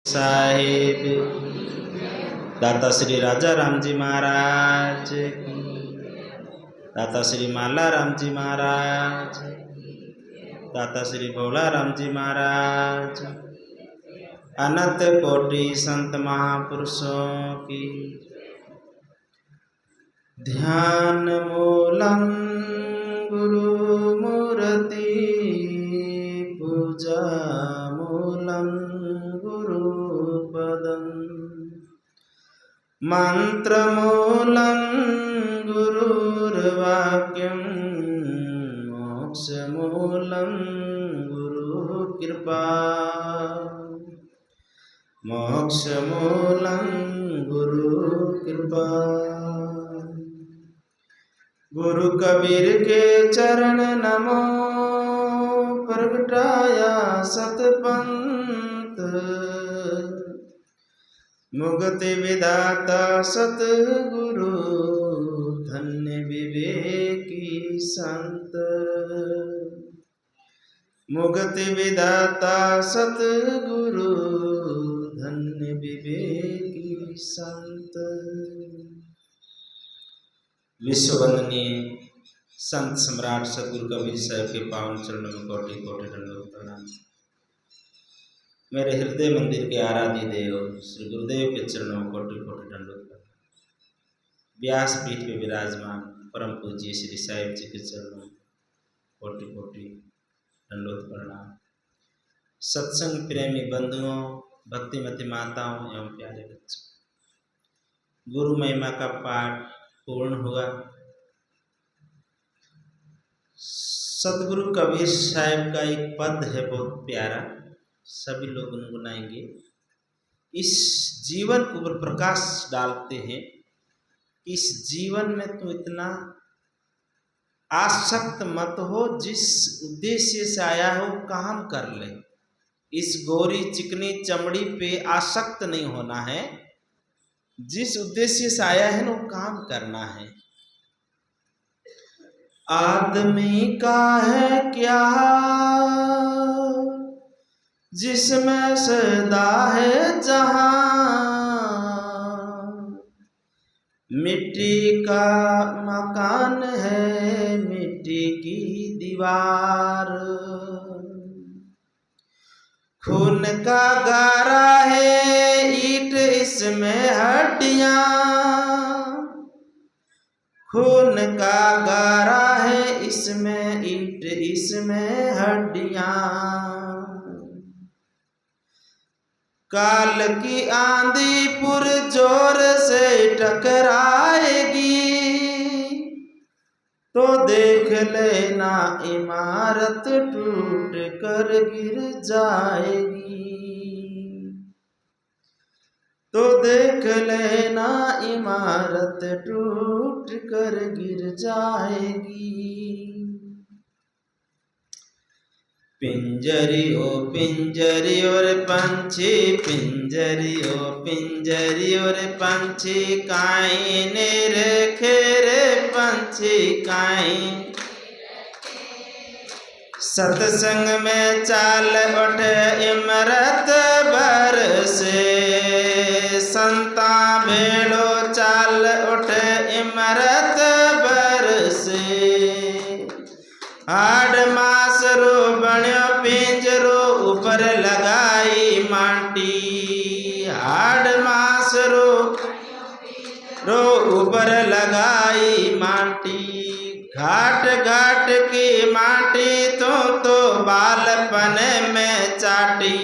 साहिब दाता श्री राजा राम जी महाराज की, दाता श्री माला राम जी महाराज, दाता श्री भोला राम जी महाराज, अनंत कोटि संत महापुरुषों की। ध्यान मूलम गुरु मूर्ति, पूजा मूलम गुरुपदम, मंत्र मूलम गुरुर्वाक्यम, मोक्ष मूलम गुरु कृपा, मोक्ष मूलम गुरु कृपा। गुरु कबीर के चरण नमो, प्रगटाया सतपंथ, मुक्ति विदाता सतगुरु, धन्य विवेकी संत। मुक्ति विदाता सतगुरु, धन्य विवेकी संत। विश्ववंदनीय संत सम्राट सतगुरु कबीर साहब के पावन चरणों में कोटि कोटि दंडवत प्रणाम। मेरे हृदय मंदिर के आराध्य देव श्री गुरुदेव के चरणों में कोटि कोटि दंडवत प्रणाम। व्यास पीठ पे विराजमान परम पूज्य श्री साहिब जी के चरणों में कोटि कोटि दंडवत प्रणाम। सत्संग प्रेमी बंधुओं, भक्तिमती माताओं एवं प्यारे बच्चों, गुरु महिमा का पाठ पूर्ण हुआ। सतगुरु कबीर साहब का एक पद है बहुत प्यारा, सभी लोग गुनगुनाएंगे। इस जीवन के ऊपर प्रकाश डालते हैं। इस जीवन में तो इतना आसक्त मत हो, जिस उद्देश्य से आया हो काम कर ले। इस गोरी चिकनी चमड़ी पे आसक्त नहीं होना है। जिस उद्देश्य से आया है ना वो काम करना है। आदमी का है क्या जिसमें सदा है जहां, मिट्टी का मकान है मिट्टी की दीवार, खून का गारा है ईंट इसमें हड्डियां, खून का गारा है इसमें ईंट इसमें हड्डियां। काल की आंधी पुरजोर से टकराएगी, तो देख लेना इमारत टूट कर गिर जाएगी, तो देख लेना इमारत टूट कर गिर जाएगी। पिंजरी ओ पिंजरी और पंछी, पिंजरी ओ पिंजरी और पंछी, काई ने रखे रे पंछी काई। सत्संग में चाल उठे इमरत भर से, संता भेड़ो चाल उठे इमरत भर से। हाड़ मास रो बण्यो पिंजरो ऊपर लगाई माटी, हाड़ मास रो ऊपर लगाई माटी। घाट घाट की माटी तो बालपन में चाटी,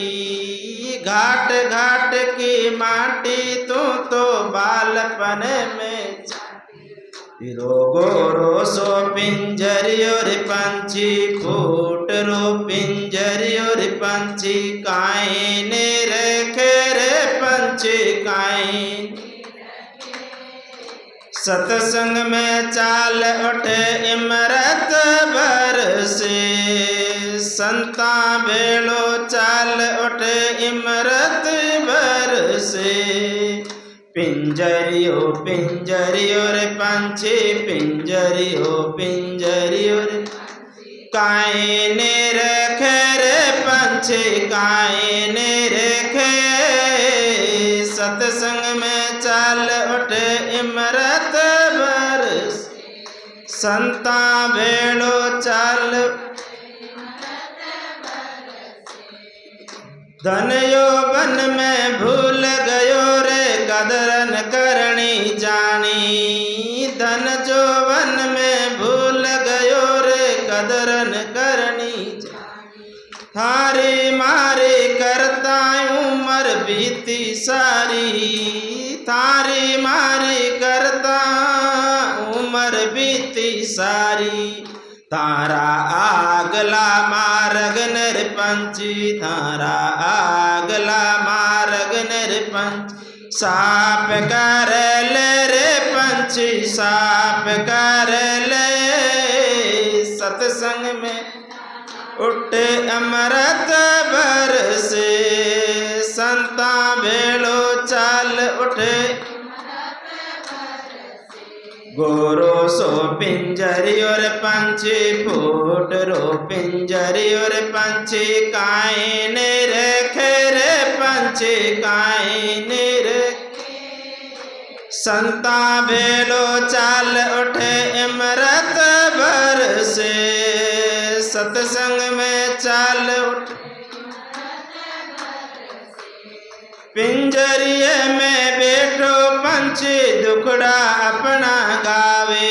घाट घाट की माटी तो बालपन में चाटी। रोगो रोसो पिंजरी और पंछी, फूट रो पिंजरी और पंछी, काई ने रखे रे पंछी काई। सत्संग में चाल उठे इमरत भर से, संता भेड़ो चाल उठे इमरत भर से। पिंजरी हो पिंजरी और पंछी, पिंजरी हो पिंजरी और काई ने रखे रे पंछी काई ने रखे सत्संग में चाल उठे इमरत बरस संता भेड़ो चाल धन यौवन में भूल गयो रे कदरन करनी जानी धन यौवन में भूल गयो रे कदरन करनी जानी थारी मारी करता उम्र बीती सारी थारी मारी करता उम्र बीती सारी तारा आगला मार्ग निरपंची थारा आगला मार्ग निरपंच साप कर ले रे पंछी साप कर ले सत्संग में उठे अमृत बरसे संता भेड़ो चाल उठे गोरो सो पिंजरी और पंछी फूट रो पिंजरी और पंछी काई ने रखे रे पंछी काई ने संता भेड़ो चाल उठे इमरत बरसे सत्संग में चाल उठे पिंजरिए में बैठो पंछी दुखड़ा अपना गावे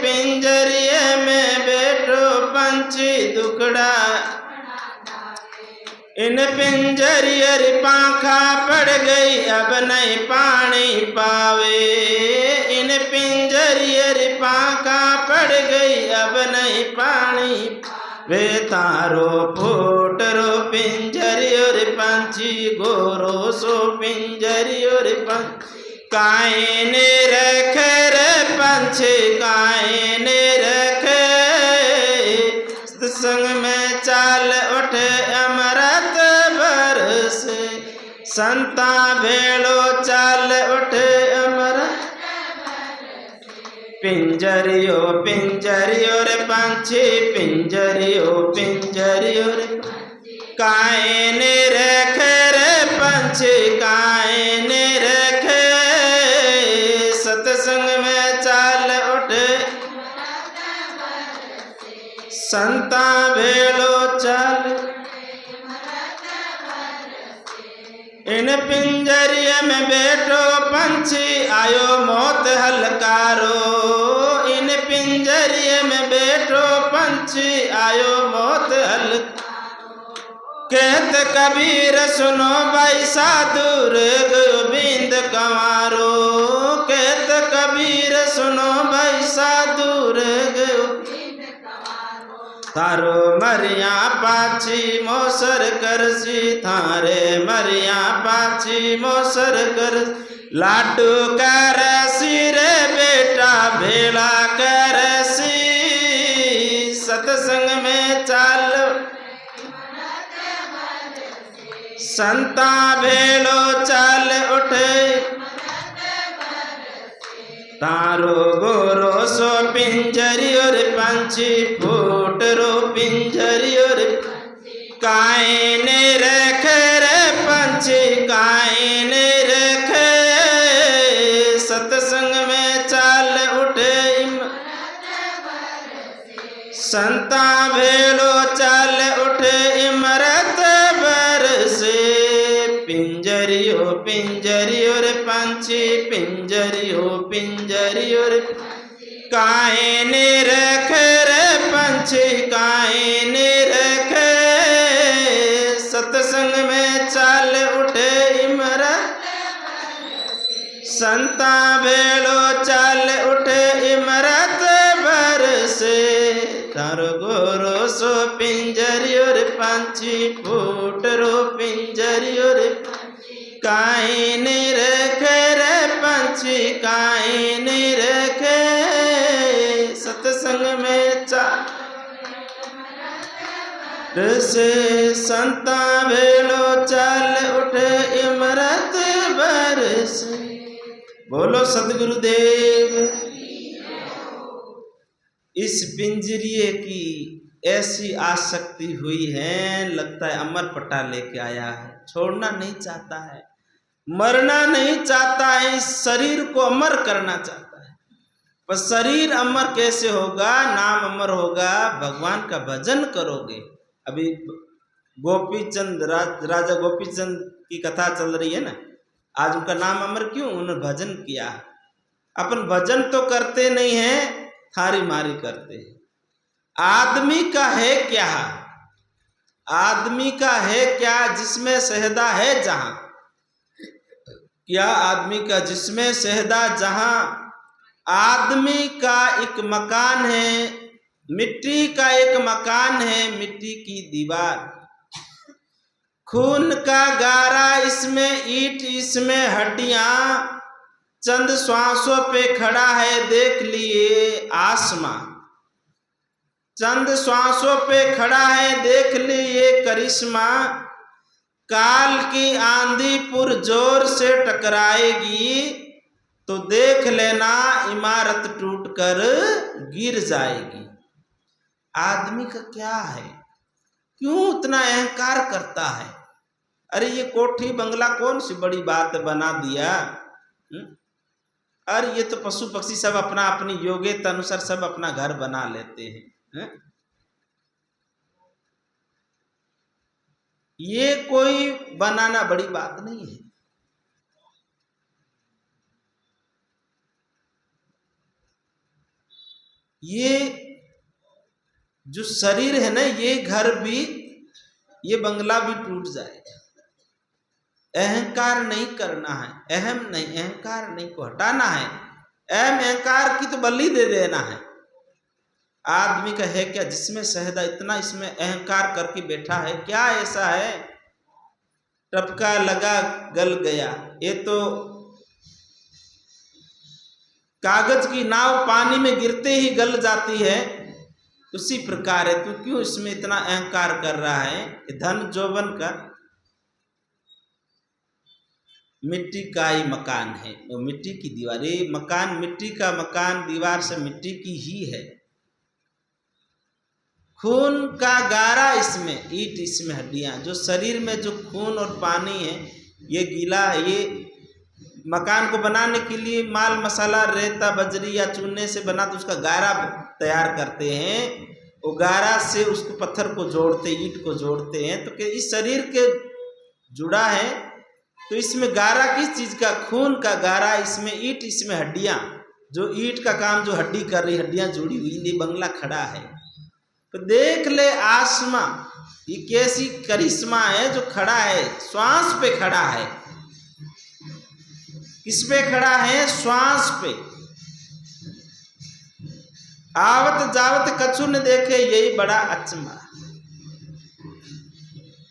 पिंजरिए में बैठो पंछी दुखड़ा इन पिंजरियर पाखा पड़ गई अब नहीं पानी पावे इन पिंजरियर पाखा पड़ गई अब नहीं पानी वे तारो फूट रो पिंजरी और पंछी गोरो सो पिंजरी और पंछी काई ने रखे रे पंछी काई ने रखे सत्संग में चाल उठे अमृत बरसे संता भेड़ो चाल उठे अमृत पिंजरियो पिंजरियो रे पंछी पिंजरियो पिंजरियो रे काई ने रखे रे पंछी काई ने रखे सत्संग में चाल उठे संता भेड़ो चाल इन पिंजरिए में बैठो पंछी आयो मौत हलकारो इन पिंजरिए में बैठो पंछी आयो मौत हलकारो कहत कबीर सुनो भाई साधुर गोविंद कंवारो कहत कबीर सुनो भाई साधुर गोविंद थारो मरिया पाछी मोसर करसी थारे मरिया पाछी मोसर कर लाडू करसी रे बेटा भेड़ा करसी सत्संग में चाल संता भेड़ो चाल उठे तारो गोरो सो पिंजरी और पंछी फूट रो पिंजरी और काई ने रखे रे पंछी काई ने रखे सत्संग में चाल उठे संता भेड़ो चाल उठे इमरत बरसे पिंजरियो पिंजरियो रे पंछी पिंजरियो पिंजरियो रे काई ने रखे रे पंछी काई ने रखे सत्संग में चाल उठे इमरत संता भेड़ो चाल उठे इमरत बरसे तारो गोरो सो पिंजरियो रे पंछी फूट रो पिंजरियो रे काई ने रखे रे पंछी काई ने रखे सत्संग में चाल से संता भेड़ो चाल उठे इमरत बरसे बोलो सदगुरुदेव। इस पिंजरिए की ऐसी आसक्ति हुई है, लगता है अमर पटा लेके आया है, छोड़ना नहीं चाहता है। मरना नहीं चाहता है, इस शरीर को अमर करना चाहता है। पर शरीर अमर कैसे होगा? नाम अमर होगा, भगवान का भजन करोगे। अभी गोपीचंद राजा गोपीचंद की कथा चल रही है ना, आज उनका नाम अमर क्यों? उन्होंने भजन किया। अपन भजन तो करते नहीं है, थारी मारी करते हैं। आदमी का है क्या? आदमी का है क्या जिसमें सहदा है जहां? क्या आदमी का जिसमें सहदा जहां? आदमी का एक मकान है, मिट्टी का एक मकान है, मिट्टी की दीवार। खून का गारा इसमें ईंट, इसमें हड्डियां। चंद श्वासों पे खड़ा है, देख लिए आसमां। चंद श्वासों पे खड़ा है, देख लिए करिश्मा। काल की आंधी पुरजोर से टकराएगी, तो देख लेना इमारत टूटकर गिर जाएगी। आदमी का क्या है? क्यों उतना अहंकार करता है? अरे ये कोठी बंगला कौन सी बड़ी बात बना दिया? अरे ये तो पशु पक्षी सब अपना अपनी योग्यता अनुसार सब अपना घर बना लेते हैं। ये कोई बनाना बड़ी बात नहीं है। ये जो शरीर है ना, ये घर भी, ये बंगला भी टूट जाएगा। अहंकार नहीं करना है, अहम नहीं, अहंकार नहीं को हटाना है। अहम अहंकार की तो बलि दे देना है। आदमी का है क्या जिसमें सहदा? इतना इसमें अहंकार करके बैठा है। क्या ऐसा है? टपका लगा गल गया। ये तो कागज की नाव पानी में गिरते ही गल जाती है, उसी प्रकार है। तू क्यों इसमें इतना अहंकार कर रहा है? धन जौवन का मिट्टी का ही मकान है, वो मिट्टी की दीवार। ये मकान मिट्टी का मकान, दीवार से मिट्टी की ही है। खून का गारा इसमें ईंट, इसमें हड्डियां। जो शरीर में जो खून और पानी है, ये गीला है। ये मकान को बनाने के लिए माल मसाला रेता बजरी या चूने से बना तो उसका गारा तैयार करते हैं। वो गारा से उसको पत्थर को जोड़ते, ईंट को जोड़ते हैं। तो इस शरीर के जुड़ा है, तो इसमें गारा किस चीज का? खून का गारा, इसमें ईंट, इसमें हड्डियां। जो ईंट का काम जो हड्डी कर रही, हड्डियां जुड़ी हुई। ये बंगला खड़ा है, तो देख ले आसमां। ये कैसी करिश्मा है जो खड़ा है, श्वास पे खड़ा है। किस पे खड़ा है? श्वास पे। आवत जावत कछु न देखे, यही बड़ा अचंभा।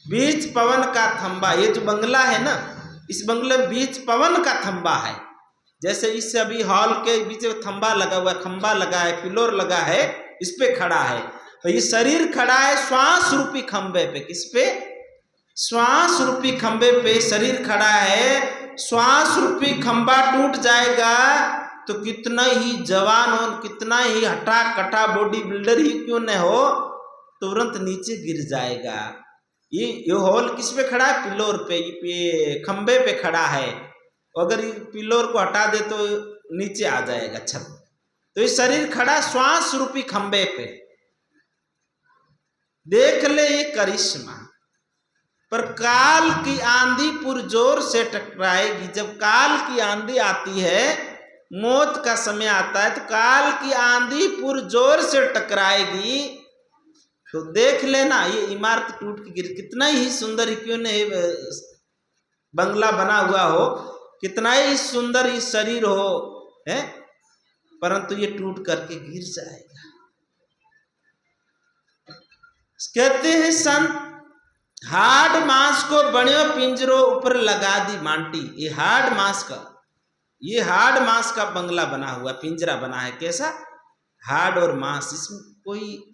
बीच पवन का थंबा। ये जो बंगला है ना, इस बंगले में बीच पवन का थंबा है। जैसे इस अभी हॉल के बीच में थंबा लगा हुआ, खंबा लगा है, पिलोर लगा है, इस पे खड़ा है। तो ये शरीर खड़ा है श्वास रूपी खंबे पे। किस पे? श्वास रूपी खंबे पे शरीर खड़ा है। श्वास रूपी खंबा टूट जाएगा तो कितना ही जवान हो, कितना ही हटा कटा बॉडी बिल्डर ही क्यों न हो, तुरंत नीचे गिर जाएगा। ये हॉल किस पे खड़ा है? पिलोर पे, ये खंबे पे खड़ा है। अगर ये पिलोर को हटा दे तो नीचे आ जाएगा छत। तो ये शरीर खड़ा श्वास रूपी खंबे पे। देख ले ये करिश्मा। पर काल की आंधी पुरजोर से टकराएगी। जब काल की आंधी आती है, मौत का समय आता है, तो काल की आंधी पुरजोर से टकराएगी, तो देख लेना ये इमारत टूट के गिर। कितना ही सुंदर क्यों नहीं बंगला बना हुआ हो, कितना ही सुंदर ये शरीर हो, है, परंतु ये टूट करके गिर जाएगा। कहते हैं संत, हार्ड मांस को बनियो पिंजरो ऊपर लगा दी मांटी। ये हार्ड मांस का, ये हार्ड मांस का बंगला बना हुआ, पिंजरा बना है। कैसा? हार्ड और मांस, इसमें कोई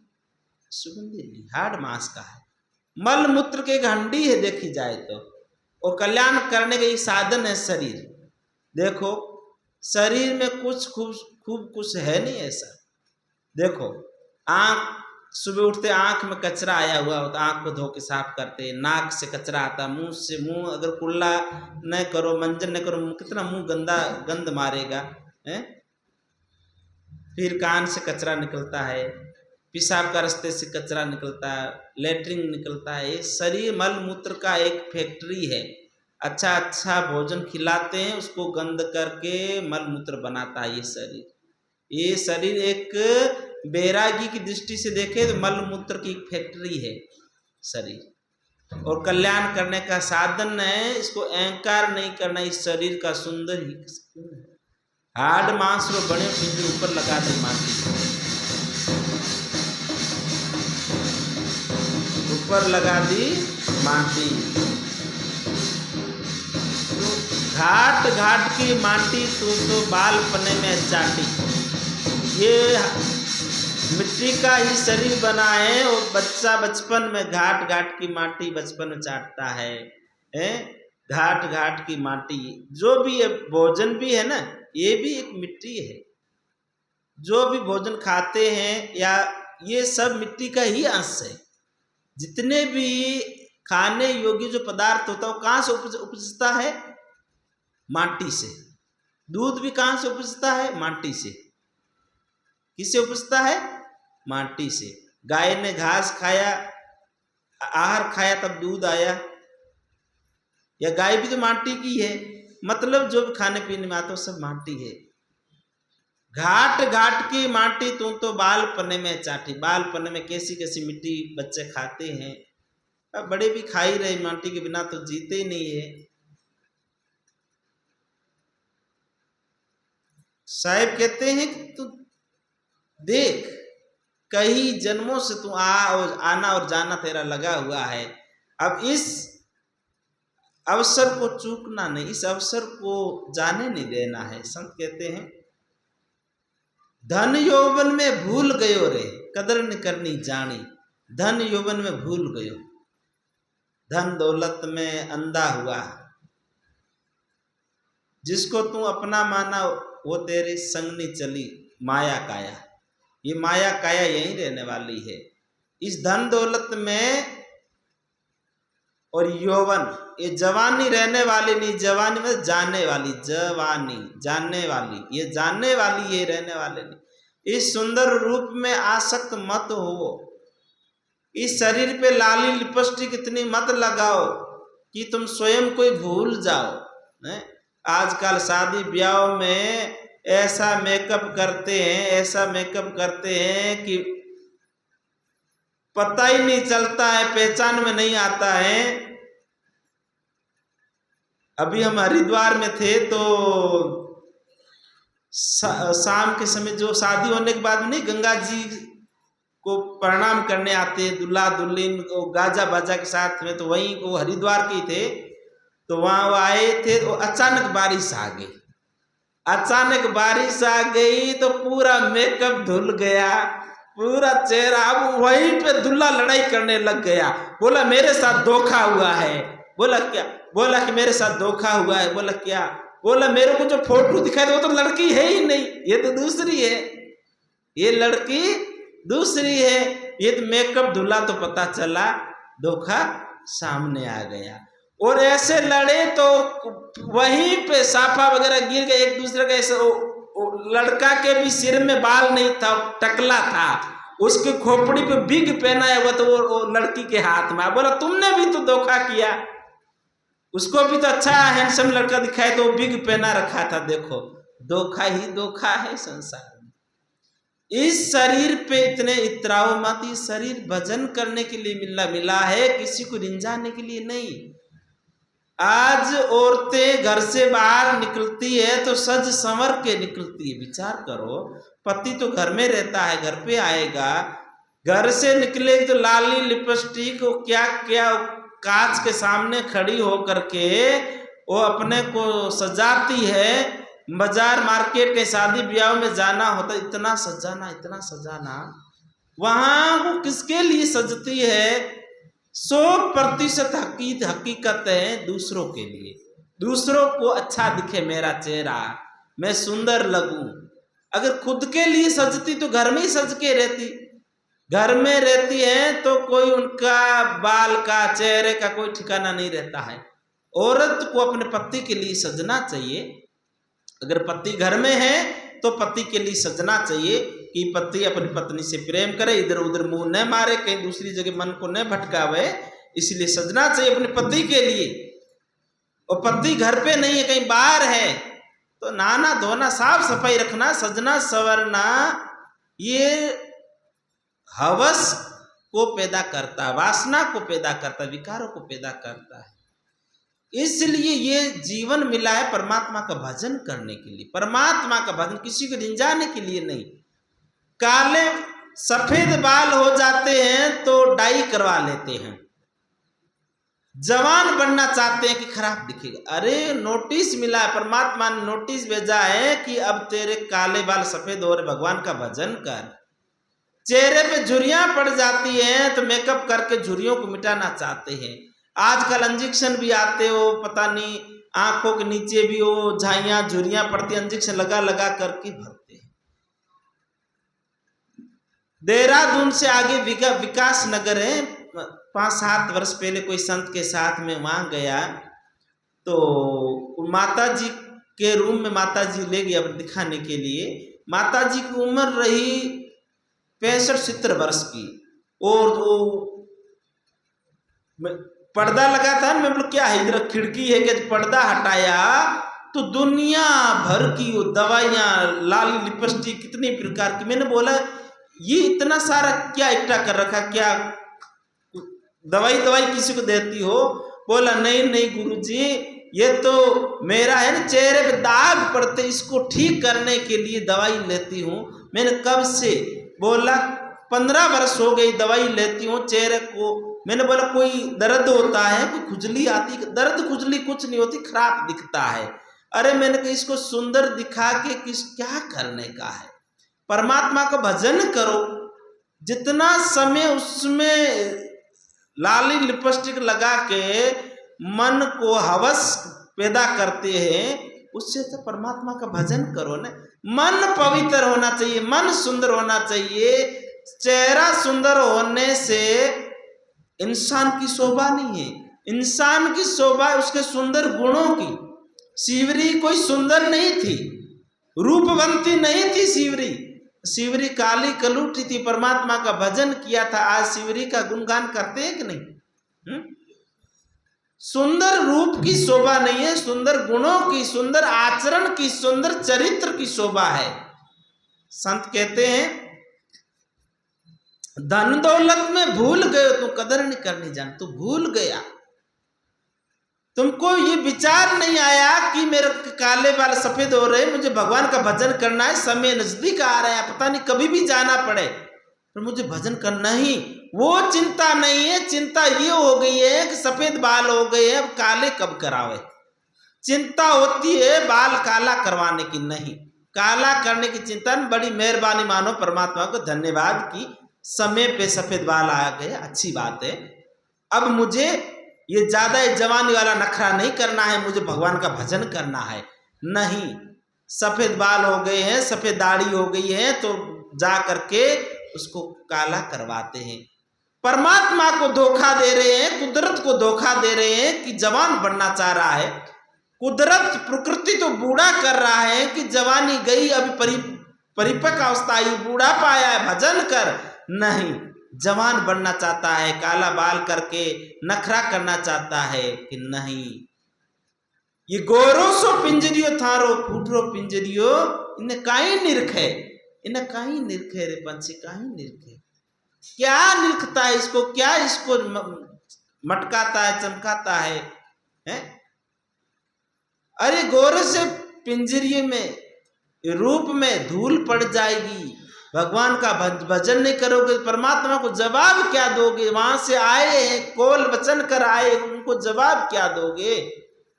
सुगंधी नहीं, हार्ड मांस का है। मल मूत्र की एक हंडी है देखी जाए तो, और कल्याण करने का एक साधन है शरीर। देखो शरीर में कुछ खूब कुछ है नहीं ऐसा। देखो आंख सुबह उठते आंख में कचरा आया हुआ होता, आंख को धो के साफ करते, नाक से कचरा आता, मुंह अगर कुल्ला न करो, मंजन न करो, कितना मुंह गंदा गंद मारेगा है। फिर कान से कचरा निकलता है, पेशाब का रास्ते से कचरा निकलता है, लेटरिन निकलता है। ये शरीर मल मूत्र का एक फैक्ट्री है। अच्छा अच्छा भोजन खिलाते हैं, उसको गंद करके मल मूत्र बनाता है ये शरीर। ये शरीर एक बैरागी की दृष्टि से देखे तो मल मूत्र की एक फैक्ट्री है शरीर, और कल्याण करने का साधन है। इसको अहंकार नहीं करना, इस शरीर का सुंदर ही हाड मांस रो बने पिंजरे ऊपर लगा दे, माटी ऊपर लगा दी माटी। तो घाट घाट की माटी तो बाल पने में चाटी। ये मिट्टी का ही शरीर बना है, और बच्चा बचपन में घाट घाट की माटी बचपन में चाटता है। घाट घाट की माटी, जो भी भोजन भी है ना, ये भी एक मिट्टी है। जो भी भोजन खाते हैं या ये सब मिट्टी का ही अंश है। जितने भी खाने योग्य जो पदार्थ होता है वो कहाँ से उपजता है? माटी से। दूध भी कहाँ से उपजता है? माटी से। किससे उपजता है? माटी से। गाय ने घास खाया, आहार खाया, तब दूध आया। या गाय भी तो माटी की है। मतलब जो भी खाने पीने में आता है सब माटी है। घाट घाट की माटी तू तो बाल पन्ने में चाटी। बाल पन्ने में कैसी कैसी मिट्टी बच्चे खाते हैं, अब बड़े भी खा ही रहे, माटी के बिना तो जीते ही नहीं है। साहिब कहते हैं कि तू देख, कई जन्मों से तू आना और जाना तेरा लगा हुआ है। अब इस अवसर को चूकना नहीं, इस अवसर को जाने नहीं देना है। संत कहते हैं धन यौवन में भूल गयो रे, कदर न करनी जानी। धन यौवन में भूल गयो, धन दौलत में अंधा हुआ। जिसको तू अपना माना वो तेरे संग नहीं चली माया काया। ये माया काया यहीं रहने वाली है। इस धन दौलत में और यौवन, ये जवानी रहने वाली नहीं। जवानी में जाने वाली, जवानी जानने वाली, ये जानने वाली, ये रहने वाले नहीं। इस सुंदर रूप में आसक्त मत हो। इस शरीर पे लाली लिपस्टिक इतनी मत लगाओ कि तुम स्वयं कोई भूल जाओ। आजकल शादी ब्याह में ऐसा मेकअप करते हैं, ऐसा मेकअप करते हैं कि पता ही नहीं चलता है, पहचान में नहीं आता है। अभी हम हरिद्वार में थे तो शाम के समय जो शादी होने के बाद नहीं गंगा जी को प्रणाम करने आते हैं दूल्हा दुल्हन को गाजा बाजा के साथ में, तो वहीं वो हरिद्वार के थे। तो वहाँ वो आए थे तो अचानक बारिश आ गई। अचानक बारिश आ गई तो पूरा मेकअप धुल गया, पूरा चेहरा। अब वहीं पे दूल्हा लड़ाई करने लग गया। बोला मेरे साथ धोखा हुआ है। बोला क्या? बोला कि मेरे साथ धोखा हुआ है। बोला क्या? बोला मेरे को जो फोटो दिखाई वो तो लड़की है ही नहीं, ये तो दूसरी है, ये लड़की दूसरी है। ये तो मेकअप धुला तो पता चला धोखा सामने आ गया। और ऐसे लड़े तो वहीं पे साफा वगैरह गिर गए एक दूसरे का। ऐसे लड़का के भी सिर में बाल नहीं था, टकला था, उसके खोपड़ी पे बिग पहनाया हुआ तो वो लड़की के हाथ में। बोला तुमने भी तो धोखा किया। उसको भी तो अच्छा हैंडसम लड़का दिखाए तो वो बिग पहना रखा था। देखो धोखा ही धोखा है संसार में। इस शरीर पे इतने इतराओ मत। इस शरीर भजन करने के लिए मिला है, किसी को रिंझाने के लिए नहीं। आज औरतें घर से बाहर निकलती है तो सज संवर के निकलती है। विचार करो, पति तो घर में रहता है, घर पे आएगा, घर से निकले तो लाली लिपस्टिक क्या क्या कांच के सामने खड़ी हो करके वो अपने को सजाती है। बाजार मार्केट के शादी ब्याह में जाना होता, इतना सजाना, इतना सजाना। वहां वो किसके लिए सजती है? 100% हकीकत है दूसरों के लिए। दूसरों को अच्छा दिखे मेरा चेहरा, मैं सुंदर लगूं। अगर खुद के लिए सजती तो घर में ही सज के रहती। घर में रहती हैं तो कोई उनका बाल का, चेहरे का कोई ठिकाना नहीं रहता है। औरत को अपने पति के लिए सजना चाहिए। अगर पति घर में है तो पति के लिए सजना चाहिए कि पति अपनी पत्नी से प्रेम करे, इधर उधर मुंह न मारे, कहीं दूसरी जगह मन को न भटकावे, इसलिए सजना चाहिए अपने पति के लिए। और पति घर पे नहीं है, कहीं बाहर है, तो नहाना धोना, साफ सफाई रखना, सजना संवरना, ये हवस को पैदा करता है, वासना को पैदा करता है, विकारों को पैदा करता है। इसलिए ये जीवन मिला है परमात्मा का भजन करने के लिए, परमात्मा का भजन, किसी को रिंझाने के लिए नहीं। काले सफेद बाल हो जाते हैं तो डाई करवा लेते हैं, जवान बनना चाहते हैं कि खराब दिखेगा। अरे नोटिस मिला है, परमात्मा ने नोटिस भेजा है कि अब तेरे काले बाल सफेद हो रहे, भगवान का भजन कर। चेहरे पे झुर्रियां पड़ जाती हैं तो मेकअप करके झुर्रियों को मिटाना चाहते हैं। आजकल इंजेक्शन भी आते हो, पता नहीं आंखों के नीचे भी वो झाइयां झुर्रियां पड़ती, इंजेक्शन लगा लगा करके भरते हैं। देहरादून से आगे विकास नगर है, 5-7 वर्ष पहले कोई संत के साथ में वहां गया तो माता जी के रूम में माता जी ले गया दिखाने के लिए। माता जी की उम्र रही 65-70 वर्ष की, और वो पर्दा लगा था। मैं बोला क्या है, इधर खिड़की है, कि पर्दा हटाया तो दुनिया भर की वो दवाइयाँ, लाली लिपस्टिक, कितनी प्रकार की। मैंने बोला ये इतना सारा क्या इकट्ठा कर रखा, क्या दवाई किसी को देती हो? बोला नहीं नहीं गुरुजी, ये तो मेरा है ना, चेहरे पे दाग पड़ते, इसको ठीक करने के लिए दवाई लेती हूँ। मैंने कब से? बोला 15 वर्ष हो गई दवाई लेती हूँ चेहरे को। मैंने बोला कोई दर्द होता है, कोई खुजली आती? दर्द खुजली कुछ नहीं होती, खराब दिखता है। अरे मैंने कहा इसको सुंदर दिखा के क्या करने का है? परमात्मा का भजन करो, जितना समय उसमें लाली लिपस्टिक लगा के मन को हवस पैदा करते हैं, उससे तो परमात्मा का भजन करो ना। मन पवित्र होना चाहिए, मन सुंदर होना चाहिए। चेहरा सुंदर होने से इंसान की शोभा नहीं है, इंसान की शोभा उसके सुंदर गुणों की। शिवरी कोई सुंदर नहीं थी, रूपवंती नहीं थी शिवरी। शिवरी काली कलूटी थी, परमात्मा का भजन किया था। आज शिवरी का गुणगान करते हैं कि नहीं? सुंदर रूप की शोभा नहीं है, सुंदर गुणों की, सुंदर आचरण की, सुंदर चरित्र की शोभा है। संत कहते हैं धन दौलत में भूल गए तो कदर नहीं करनी जान, तू भूल गया। तुमको ये विचार नहीं आया कि मेरे काले बाल सफेद हो रहे, मुझे भगवान का भजन करना है, समय नजदीक आ रहा है, पता नहीं कभी भी जाना पड़े पर मुझे भजन करना ही। वो चिंता नहीं है, चिंता ये हो गई है कि सफेद बाल हो गए हैं, अब काले कब करावे। चिंता होती है बाल काला करवाने की, नहीं काला करने की चिंता। बड़ी मेहरबानी मानो परमात्मा को धन्यवाद की समय पे सफेद बाल आ गए, अच्छी बात है। अब मुझे ये ज्यादा जवानी वाला नखरा नहीं करना है, मुझे भगवान का भजन करना है। नहीं, सफेद बाल हो गए हैं, सफेद दाढ़ी हो गई है, तो जा करके उसको काला करवाते हैं। परमात्मा को धोखा दे रहे हैं, कुदरत को धोखा दे रहे हैं कि जवान बनना चाह रहा है। कुदरत प्रकृति तो बूढ़ा कर रहा है कि जवानी गई, अभी परिपक्व अवस्था आई, बूढ़ा पाया है, भजन कर। नहीं, जवान बनना चाहता है, काला बाल करके नखरा करना चाहता है कि नहीं। ये गोरो सो पिंजरियो थारो फूटरो पिंजरियो, इन्हें काई निरखे, इन्हें काई निरखे रे पंछी, काई निरखे। क्या निरखता है इसको, क्या इसको मटकाता है, चमकाता है, हैं? अरे गोरे से पिंजरिए में, रूप में धूल पड़ जाएगी। भगवान का भजन नहीं करोगे, परमात्मा को जवाब क्या दोगे? वहां से आए हैं, कोल वचन कर आए, उनको जवाब क्या दोगे?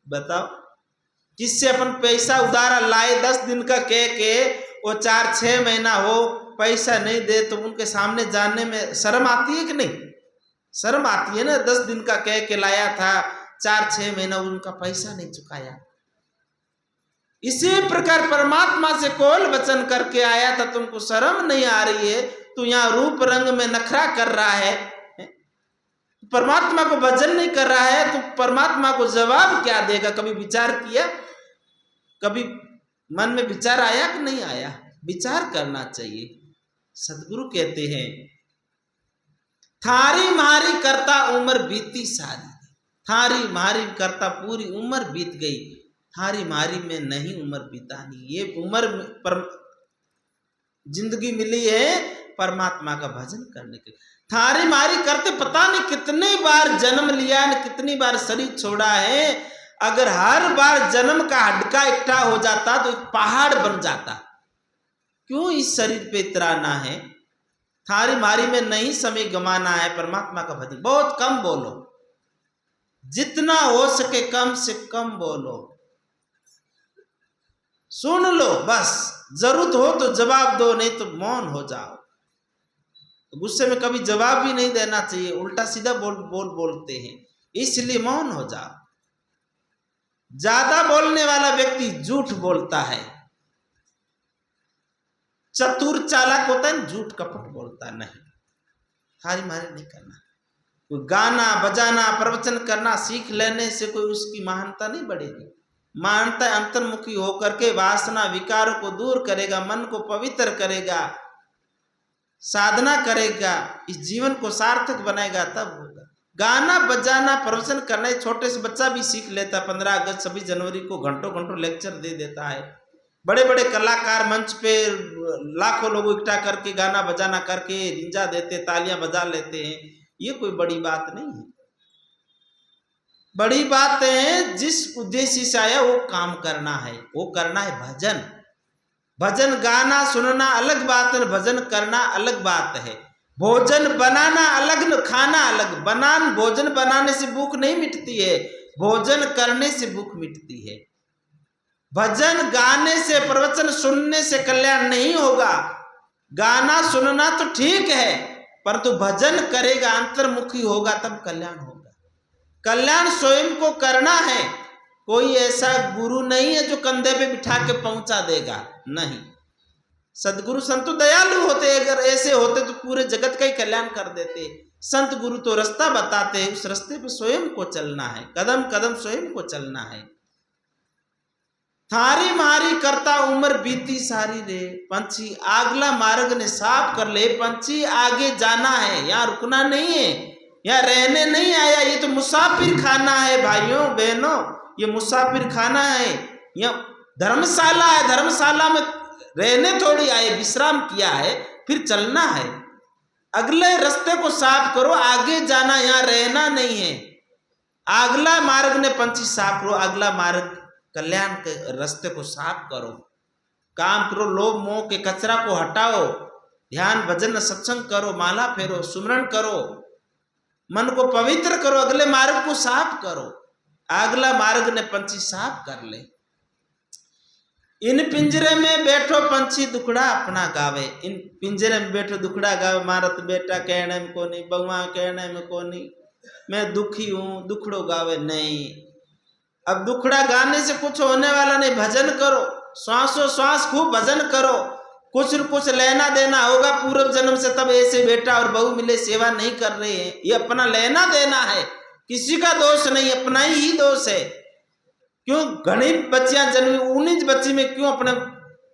बताओ। जिससे अपन पैसा उधारा लाए, 10 दिन का कह के वो 4-6 महीना हो पैसा नहीं दे, तो उनके सामने जाने में शर्म आती है कि नहीं? शर्म आती है ना। 10 दिन का कह के लाया था, 4-6 महीना उनका पैसा नहीं चुकाया। इसी प्रकार परमात्मा से कौल वचन करके आया था, तुमको शर्म नहीं आ रही है तू यहाँ रूप रंग में नखरा कर रहा है, परमात्मा को भजन नहीं कर रहा है, तो परमात्मा को जवाब क्या देगा? कभी विचार किया? कभी मन में विचार आया कि नहीं आया? विचार करना चाहिए। सदगुरु कहते हैं, थारी मारी करता उम्र बीती सारी, थारी मारी करता पूरी उम्र बीत गई, थारी मारी में नहीं उम्र बितानी। ये उम्र पर जिंदगी मिली है परमात्मा का भजन करने के लिए। थारी मारी करते पता नहीं कितनी बार जन्म लिया है, कितनी बार शरीर छोड़ा है। अगर हर बार जन्म का हड्का इकट्ठा हो जाता तो एक पहाड़ बन जाता। क्यों इस शरीर पे इतराना है? थारी मारी में नहीं समय गंवाना है। परमात्मा का भजन बहुत कम बोलो, जितना हो सके कम से कम बोलो, सुन लो बस। जरूरत हो तो जवाब दो, नहीं तो मौन हो जाओ। तो गुस्से में कभी जवाब भी नहीं देना चाहिए, उल्टा सीधा बोलते हैं, इसलिए मौन हो जाओ। ज्यादा बोलने वाला व्यक्ति झूठ बोलता है, चतुर चालाक होता है, झूठ कपट बोलता नहीं। थारी मारी नहीं करना। कोई गाना बजाना प्रवचन करना सीख लेने से कोई उसकी महानता नहीं बढ़ेगी। महानता अंतर्मुखी होकर के वासना विकारों को दूर करेगा, मन को पवित्र करेगा, साधना करेगा, इस जीवन को सार्थक बनाएगा, तब होगा। गाना बजाना प्रवचन करना छोटे से बच्चा भी सीख लेता। 15 अगस्त 26 जनवरी को घंटों घंटों लेक्चर दे देता है। बड़े बड़े कलाकार मंच पे लाखों लोग इकट्ठा करके गाना बजाना करके रिंजा देते, तालियां बजा लेते हैं। ये कोई बड़ी बात नहीं है। बड़ी बात है जिस उद्देश्य से आया वो काम करना है, वो करना है भजन। भजन गाना सुनना अलग बात है, भजन करना अलग बात है। भोजन बनाना अलग, खाना अलग। भोजन बनाने से भूख नहीं मिटती है, भोजन करने से भूख मिटती है। भजन गाने से प्रवचन सुनने से कल्याण नहीं होगा। गाना सुनना तो ठीक है, परंतु भजन करेगा, अंतर्मुखी होगा, तब कल्याण होगा। कल्याण स्वयं को करना है। कोई ऐसा गुरु नहीं है जो कंधे पे बिठा के पहुंचा देगा, नहीं। सदगुरु संत तो दयालु होते, अगर ऐसे होते तो पूरे जगत का ही कल्याण कर देते। संत गुरु तो रास्ता बताते हैं, उस रास्ते पे स्वयं को चलना है, कदम कदम स्वयं को चलना है। थारी मारी करता उम्र बीती सारी रे, पंछी आगला मार्ग ने साफ कर ले। पंछी आगे जाना है, यहाँ रुकना नहीं है, यहाँ रहने नहीं आया। ये तो मुसाफिर खाना है भाइयों बहनों, ये मुसाफिर खाना है। यहाँ धर्मशाला है, धर्मशाला में रहने थोड़ी आए, विश्राम किया है, फिर चलना है। अगले रास्ते को साफ करो, आगे जाना, यहाँ रहना नहीं है। अगला मार्ग ने पंछी साफ करो, अगला मार्ग कल्याण के रास्ते को साफ करो। काम करो, लोभ मोह के कचरा को हटाओ, ध्यान भजन सत्संग करो, माला फेरो, सुमरण करो, मन को पवित्र करो, अगले मार्ग को साफ करो। अगला मार्ग ने पंछी साफ कर ले। इन पिंजरे में बैठो पंछी दुखड़ा अपना गावे। इन पिंजरे में बैठो दुखड़ा गावे, मारत बेटा कहने में कोनी, बउआ कहने में कोनी, मैं दुखी हूं, दुखड़ो गावे नहीं। अब दुखड़ा गाने से कुछ होने वाला नहीं। भजन करो, श्वासों श्वास खूब भजन करो, कुछ न कुछ लेना देना होगा पूर्व जन्म से, तब ऐसे बेटा और बहू मिले सेवा नहीं कर रहे हैं। ये अपना लेना देना है, किसी का दोष नहीं, अपना ही दोष है। क्यों घनी बच्चियां जन्मी, 19 बच्ची में क्यों अपने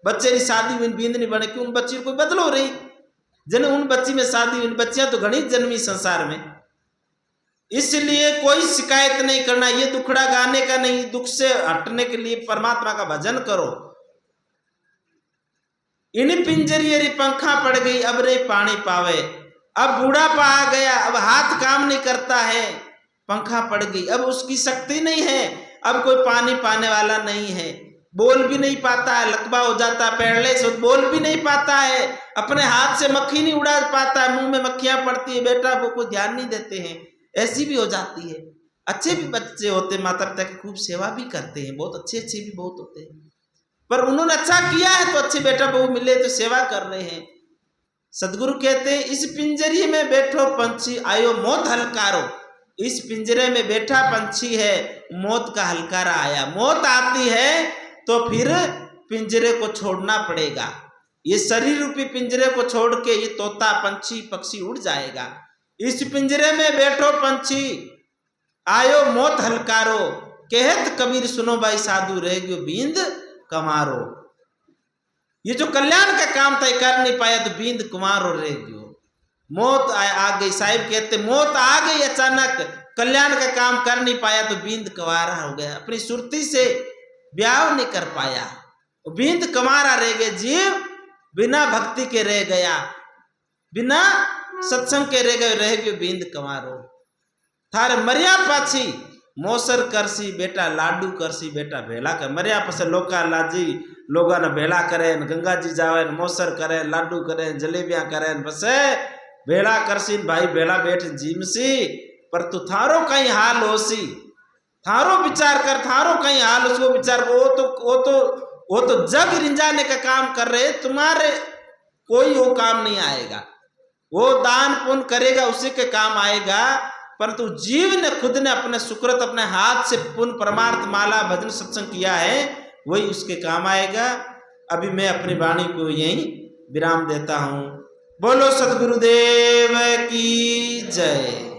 बच्चे की शादी हुई बींद नहीं बने? क्यों उन बच्ची कोई बदलो रही जन उन बच्ची में शादी हुई, बच्चियां तो घनी जन्मी संसार में। इसलिए कोई शिकायत नहीं करना, ये दुखड़ा गाने का नहीं, दुख से हटने के लिए परमात्मा का भजन करो। इन पिंजरियरी पंखा पड़ गई, अब रे पानी पावे। अब बूढ़ापा आ गया, अब हाथ काम नहीं करता है, पंखा पड़ गई, अब उसकी शक्ति नहीं है, अब कोई पानी पाने वाला नहीं है, बोल भी नहीं पाता है, लकवा हो जाता है, पैरले से बोल भी नहीं पाता है, अपने हाथ से मक्खी नहीं उड़ा पाता है, मुंह में मक्खियां पड़ती है, बेटा वो कोई ध्यान नहीं देते हैं, ऐसी भी हो जाती है। अच्छे भी बच्चे होते, माता पिता की खूब सेवा भी करते हैं, बहुत अच्छे भी बहुत होते हैं, पर उन्होंने अच्छा किया है तो अच्छे बेटा बहू मिले तो सेवा कर रहे हैं। सदगुरु कहते हैं इस पिंजरे में बैठो पंछी आयो मौत हलकारो। इस पिंजरे में बैठा पंछी है, मौत का हलकारा आया। मौत आती है तो फिर पिंजरे को छोड़ना पड़ेगा। ये शरीर रूपी पिंजरे को छोड़ के ये तोता पंछी पक्षी उड़ जाएगा। इस पिंजरे में बैठो पंछी, आयो मौत हलकारो, कहत कबीर सुनो भाई साधु रह गयो बींद कमारो। ये जो कल्याण का काम तय कर नहीं पाया तो बींद कुमारो रह गयो। मौत आ गई, साहिब कहते मौत आ गई अचानक, कल्याण का काम कर नहीं पाया तो बींद कवारा हो गया, अपनी सुरती से ब्याह नहीं कर पाया, बींद कमारा रह गए। जीव बिना भक्ति के रह गया, बिना सत्संग के रह गए, रह गयो बींद कमारो। थारे मरिया पाछी मोसर करसी बेटा लाडू करसी बेटा भेला कर। मरिया पासे लोका लाजी लोगा ने भेला करे, गंगा जी जावे, मोसर करे, लाडू करे, जलेबियां करे, बसे भेला करसी भाई भेला बैठ जीमसी। पर तू थारो कहीं हाल होसी, थारो विचार कर, थारो कहीं हाल उसको विचार। वो तो जग रिंजाने का काम कर रहे, तुम्हारे कोई वो काम नहीं आएगा। वो दान पुण्य करेगा उसी के काम आएगा, परंतु जीव ने खुद ने अपने सुकृत अपने हाथ से पुण्य परमार्थ माला भजन सत्संग किया है, वही उसके काम आएगा। अभी मैं अपनी वाणी को यहीं विराम देता हूँ। बोलो सद्गुरुदेव की जय।